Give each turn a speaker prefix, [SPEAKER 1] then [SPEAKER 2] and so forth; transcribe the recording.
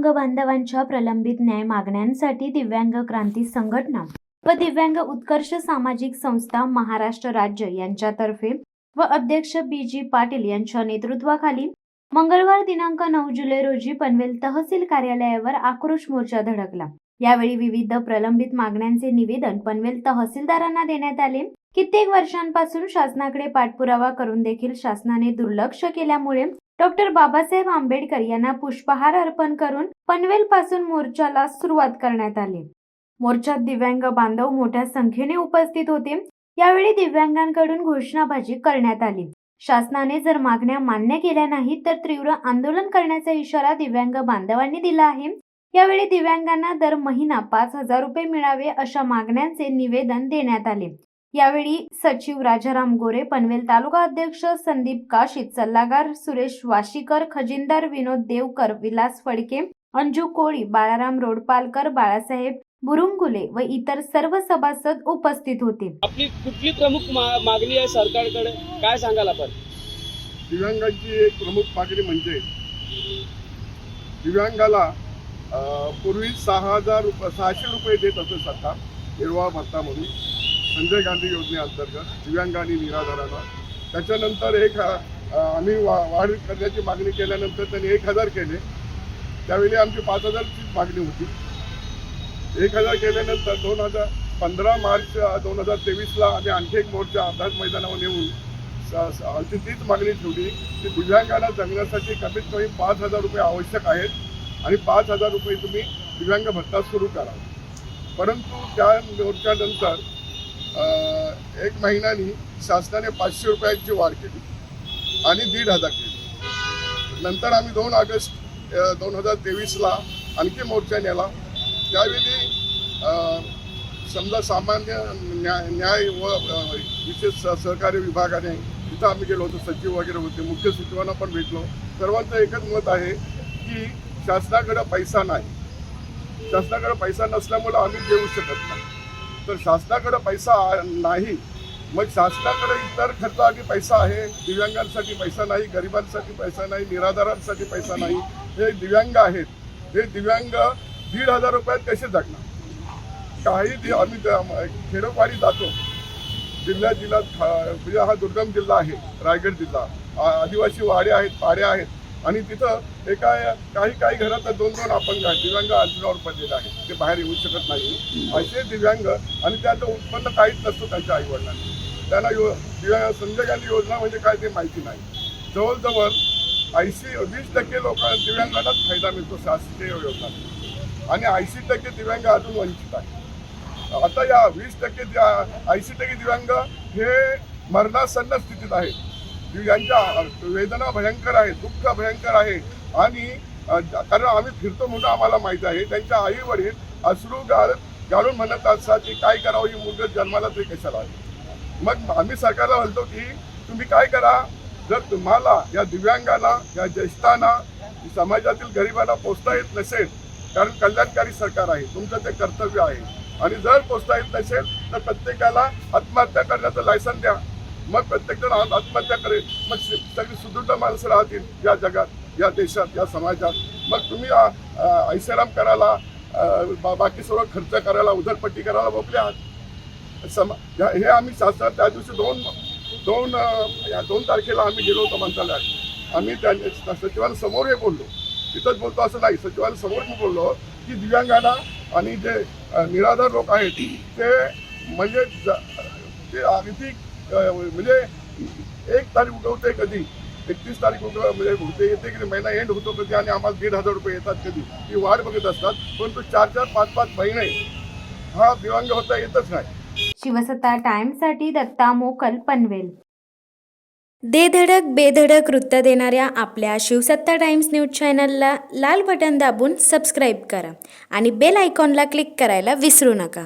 [SPEAKER 1] दिव्यांग बांधवांच्या प्रलंबित न्याय मागण्यांसाठी दिव्यांग क्रांती संघटना व दिव्यांग उत्कर्ष सामाजिक संस्था महाराष्ट्र राज्य यांच्यातर्फे व अध्यक्ष बी.जी. पाटील यांच्या नेतृत्वाखाली मंगळवार दिनांक 9 जुलै रोजी पनवेल तहसील कार्यालयावर आक्रोश मोर्चा धडकला। यावेळी विविध प्रलंबित मागण्यांचे निवेदन पनवेल तहसीलदारांना देण्यात आले। कित्येक वर्षांपासून शासनाकडे पाठपुरावा करून देखील शासनाने दुर्लक्ष केल्यामुळे डॉक्टर बाबासाहेब आंबेडकर यांना पुष्पहार अर्पण करून पनवेल पासून मोर्चाला सुरुवात करण्यात आली। मोर्चात दिव्यांग बांधव मोठ्या संख्येने उपस्थित होते। यावेळी दिव्यांगांकडून घोषणाबाजी करण्यात आली। शासनाने जर मागण्या मान्य केल्या नाही तर तीव्र आंदोलन करण्याचा इशारा दिव्यांग बांधवांनी दिला आहे। यावेळी दिव्यांगांना दर महिना 5,000 रुपये मिळावे अशा मागण्यांचे निवेदन देण्यात आले। यावेळी सचिव राजाराम गोरे, पनवेल तालुका अध्यक्ष संदीप काशीत, सल्लागार सुरेश वाशीकर, खजिनदार विनोद देवकर, विलास फडके, अंजू कोळी, बाळाराम रोडपालकर, बाळासाहेब बुरुंगुले व इतर सर्व सभासद उपस्थित होते।
[SPEAKER 2] आपली कुठली प्रमुख मागणी आहे सरकारकडे, काय सांगाल आपण?
[SPEAKER 3] दिव्यांगांची एक प्रमुख मागणी म्हणजे दिव्यांगाला पूर्वी 600 रुपये देत असे सरकार निर्वाह भत्ता म्हणून संजय गांधी योजनेअंतर्गत दिव्यांग आणि निराधारांना। त्याच्यानंतर आम्ही वाढ करण्याची मागणी केल्यानंतर त्यांनी 1,000 केले। त्यावेळी आमची 5,000ची मागणी होती। 1,000 केल्यानंतर 2015 मार्च 2023ला आम्ही आणखी एक मोर्चा आझाद मैदानावर नेऊन आमची तीच मागणी ठेवली की दिव्यांगांना जगण्यासाठी कमीत कमी 5,000 रुपये आवश्यक आहेत आणि 5,000 रुपये तुम्ही दिव्यांग भत्ता सुरू करा। परंतु त्या मोर्चानंतर 1 महिन्यानी शासनाने 500 रुपयांची वाढ केली आणि 1,500 केली। नंतर आम्ही 2 ऑगस्ट 2023ला आणखी मोर्चा नेला। त्यावेळी समजा सामान्य न्याय व विशेष सहकार्य विभागाने तिथं आम्ही गेलो होतो, सचिव वगैरे होते, मुख्य सचिवांना पण भेटलो। सर्वांचं एकच मत आहे की शासनाकडे पैसा नाही। शासनाकडे पैसा नसल्यामुळे आम्ही देऊ शकत नाही। तर शासनाकडे पैसा नाही, मग शासनाकडे इतर खर्चासाठी पैसा आहे, दिव्यांगांसाठी पैसा नाही, गरिबांसाठी पैसा नाही, निराधारांसाठी पैसा नाही। हे दिव्यांग आहेत, हे दिव्यांग 1,500 रुपयात कसे जगणार? काही आम्ही खेडोपाडी जातो, जिल्ह्यात म्हणजे हा दुर्गम जिल्हा आहे रायगड जिल्हा, आदिवासी वाडे आहेत, पाड्या आहेत आणि तिथं काही घरात 2-2 अपंग आहेत, दिव्यांग अंतरावर पडलेले आहेत, ते बाहेर येऊ शकत नाही असे दिव्यांग। आणि त्याचं उत्पन्न काहीच नसतं त्यांच्या आईवडिलांना। त्यांना संजय गांधी योजना म्हणजे काय ते माहिती नाही। जवळजवळ 20% दिव्यांगांनाच फायदा मिळतो शासकीय योजना आणि 80% दिव्यांग अजून वंचित आहेत। आता या 20% 80% दिव्यांग हे मरणासन्न स्थितीत आहेत। यांच्या वेदना भयंकर आहे, दुःख भयंकर आहे आणि कारण आम्ही फिरतो म्हणून आम्हाला माहीत आहे। त्यांच्या आई वडील अश्रू गाळून म्हणत असतात की काय करावं, ही मुलगा जन्माला तरी कशाला आहे। मग आम्ही सरकारला म्हणतो की तुम्ही काय करा, जर तुम्हाला या दिव्यांगांना, या ज्येष्ठांना, समाजातील गरिबांना पोचता येत नसेल, कारण कल्याणकारी सरकार आहे, तुमचं ते कर्तव्य आहे, आणि जर पोचता येत नसेल तर प्रत्येकाला आत्महत्या करण्याचं लायसन द्या। मग प्रत्येकजण आत्महत्या करेल, मग सगळी सुदृढ माणसं राहतील या जगात, या देशात, या समाजात। मग तुम्ही ऐषाराम करायला, बाकी सर्व खर्च करायला, उधळपट्टी करायला मोकले आहात। हे आम्ही शासनात त्या दिवशी 2 तारखेला आम्ही गेलो होतो मंत्रालयात। आम्ही त्या सचिवांसमोर हे बोललो, तिथंच बोलतो असं नाही, सचिवांसमोर मी बोललो की दिव्यांगांना आणि जे निराधार लोक आहेत ते म्हणजे ते अगदी म्हणजे 1 तारीख उठवते कधी, 31 तारीख म्हणजे होते, येते की महिना एंड होतो कधी आणि आम्हाला 1,500 रुपये येतात कधी, ही वाट बघत असतात। परंतु 4-4, 5-5 महिने हा दिव्यांग होता येतच नाही।
[SPEAKER 1] शिवसत्ता टाइम्ससाठी दत्ता मोकल, पनवेल। दे धडक बेधडक वृत्त देणाऱ्या आपल्या शिवसत्ता टाइम्स न्यूज चॅनलला लाल बटन दाबून सबस्क्राईब करा आणि बेल आयकॉनला क्लिक करायला विसरू नका।